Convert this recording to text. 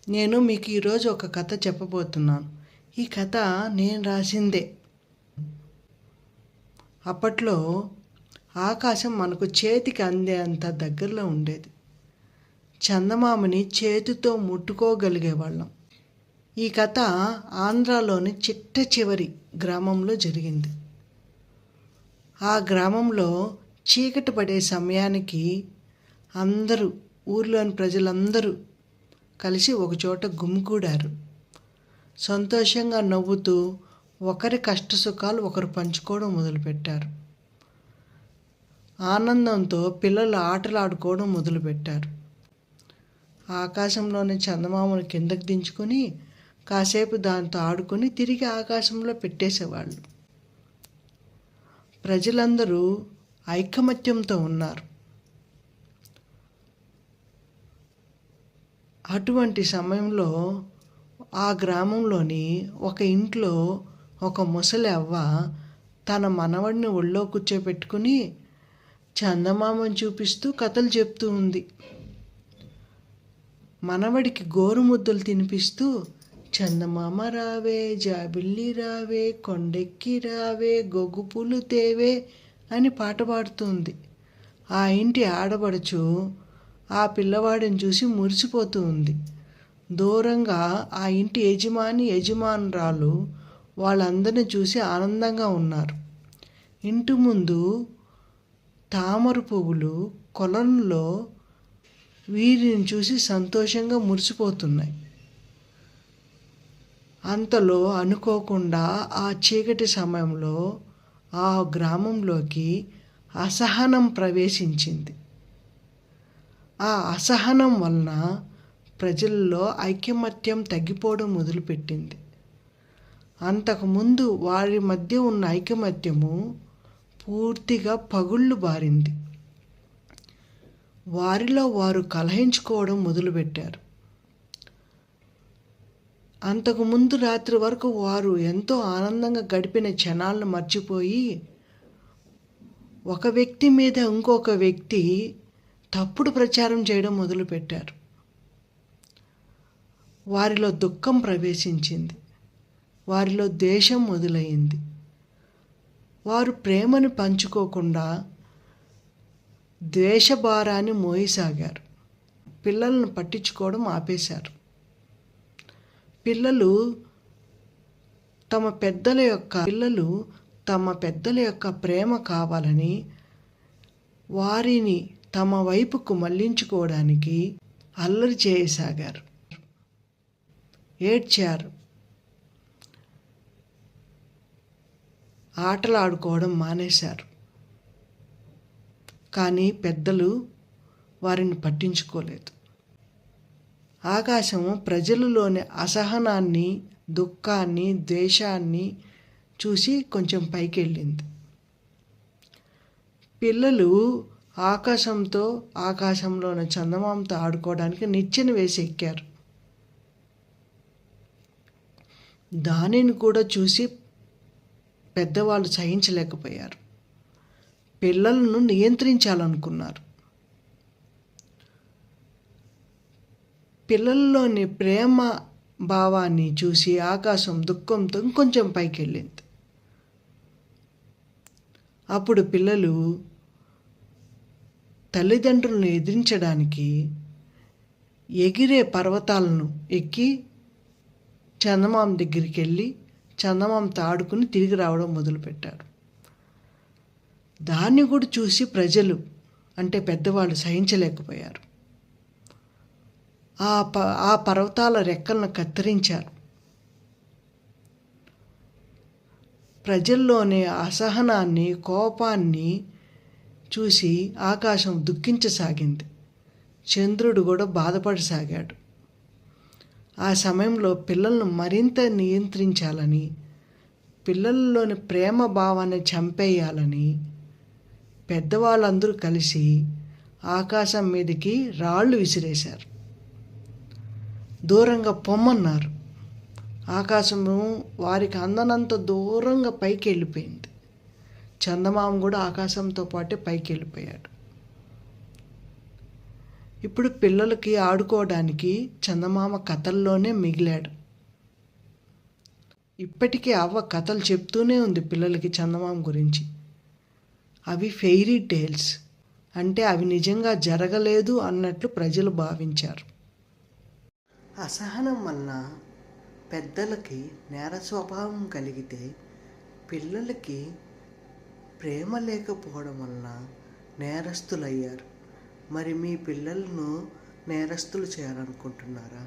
నేను మీకు ఈరోజు ఒక కథ చెప్పబోతున్నాను. ఈ కథ నేను రాసిందే. అప్పట్లో ఆకాశం మనకు చేతికి అందేంత దగ్గరలో ఉండేది. చందమామని చేతితో ముట్టుకోగలిగేవాళ్ళం. ఈ కథ ఆంధ్రాలోని చిట్ట చివరి గ్రామంలో జరిగింది. ఆ గ్రామంలో చీకటి పడే సమయానికి ఊర్లోని ప్రజలందరూ కలిసి ఒకచోట గుమికూడారు. సంతోషంగా నవ్వుతూ ఒకరి కష్టసుఖాలు ఒకరు పంచుకోవడం మొదలుపెట్టారు. ఆనందంతో పిల్లలు ఆటలాడుకోవడం మొదలుపెట్టారు. ఆకాశంలోని చందమామను కిందకి దించుకొని కాసేపు దాంతో ఆడుకొని తిరిగి ఆకాశంలో పెట్టేసేవాళ్ళు. ప్రజలందరూ ఐకమత్యంతో ఉన్నారు. అటువంటి సమయంలో ఆ గ్రామంలోని ఒక ఇంట్లో ఒక ముసలి అవ్వ తన మనవడిని ఒళ్ళో కూర్చోబెట్టుకుని చందమామను చూపిస్తూ కథలు చెప్తూ ఉంది. మనవడికి గోరుముద్దలు తినిపిస్తూ చందమామ రావే, జాబిల్లి రావే, కొండెక్కి రావే, గొగ్గుపూలు తేవే అని పాట పాడుతుంది. ఆ ఇంటి ఆడబడుచు ఆ పిల్లవాడిని చూసి మురిసిపోతూ ఉంది. దూరంగా ఆ ఇంటి యజమానురాలు వాళ్ళందరినీ చూసి ఆనందంగా ఉన్నారు. ఇంటి ముందు తామర పువ్వులు కొలంలో వీరిని చూసి సంతోషంగా మురిసిపోతున్నాయి. అంతలో అనుకోకుండా ఆ చీకటి సమయంలో ఆ గ్రామంలోకి అసహనం ప్రవేశించింది. ఆ అసహనం వలన ప్రజల్లో ఐకమత్యం తగ్గిపోవడం మొదలుపెట్టింది. అంతకుముందు వారి మధ్య ఉన్న ఐకమత్యము పూర్తిగా పగుళ్ళు బారింది. వారిలో వారు కలహించుకోవడం మొదలుపెట్టారు. అంతకుముందు రాత్రి వరకు వారు ఎంతో ఆనందంగా గడిపిన క్షణాలను మర్చిపోయి ఒక వ్యక్తి మీద ఇంకొక వ్యక్తి తప్పుడు ప్రచారం చేయడం మొదలుపెట్టారు. వారిలో దుఃఖం ప్రవేశించింది. వారిలో ద్వేషం మొదలైంది. వారు ప్రేమను పంచుకోకుండా ద్వేషభారాన్ని మోయసాగారు. పిల్లలను పట్టించుకోవడం ఆపేశారు. పిల్లలు తమ పెద్దల యొక్క ప్రేమ కావాలని వారిని తమ వైపుకు మళ్లించుకోవడానికి అల్లరి చేయసాగారు. ఏడ్చారు. ఆటలాడుకోవడం మానేశారు. కానీ పెద్దలు వారిని పట్టించుకోలేదు. ఆకాశం ప్రజలలోని అసహనాన్ని, దుఃఖాన్ని, ద్వేషాన్ని చూసి కొంచెం పైకెళ్ళింది. పిల్లలు ఆకాశంలోని చందమామతో ఆడుకోవడానికి నిచ్చెన వేసి ఎక్కారు. దానిని కూడా చూసి పెద్దవాళ్ళు సహించలేకపోయారు. పిల్లలను నియంత్రించాలనుకున్నారు. పిల్లల్లోని ప్రేమ భావాన్ని చూసి ఆకాశం దుఃఖంతో ఇంకొంచెం పైకెళ్ళింది. అప్పుడు పిల్లలు తల్లిదండ్రులను ఎదిరించడానికి ఎగిరే పర్వతాలను ఎక్కి చందమామ దగ్గరికి వెళ్ళి చందమామతో ఆడుకుని తిరిగి రావడం మొదలుపెట్టారు. దాన్ని కూడా చూసి ప్రజలు అంటే పెద్దవాళ్ళు సహించలేకపోయారు. ఆ పర్వతాల రెక్కలను కత్తిరించారు. ప్రజల్లోని అసహనాన్ని, కోపాన్ని చూసి ఆకాశం దుఃఖించసాగింది. చంద్రుడు కూడా బాధపడసాగాడు. ఆ సమయంలో పిల్లలను మరింత నియంత్రించాలని, పిల్లల్లోని ప్రేమ భావాన్ని చంపేయాలని పెద్దవాళ్ళందరూ కలిసి ఆకాశం మీదకి రాళ్ళు విసిరేశారు. దూరంగా పొమ్మన్నారు. ఆకాశము వారికి అందనంత దూరంగా పైకి వెళ్ళిపోయింది. చందమామ కూడా ఆకాశంతో పాటే పైకి వెళ్ళిపోయాడు. ఇప్పుడు పిల్లలకి ఆడుకోవడానికి చందమామ కథల్లోనే మిగిలాడు. ఇప్పటికీ అవ్వ కథలు చెప్తూనే ఉంది పిల్లలకి చందమామ గురించి. అవి ఫెయిరీ టేల్స్, అంటే అవి నిజంగా జరగలేదు అన్నట్లు ప్రజలు భావించారు. అసహనం వలన పెద్దలకి నేర స్వభావం కలిగితే పిల్లలకి ప్రేమ లేకపోవడం వలన నేరస్తులయ్యారు. మరి మీ పిల్లలను నేరస్తులు చేయాలనుకుంటున్నారా?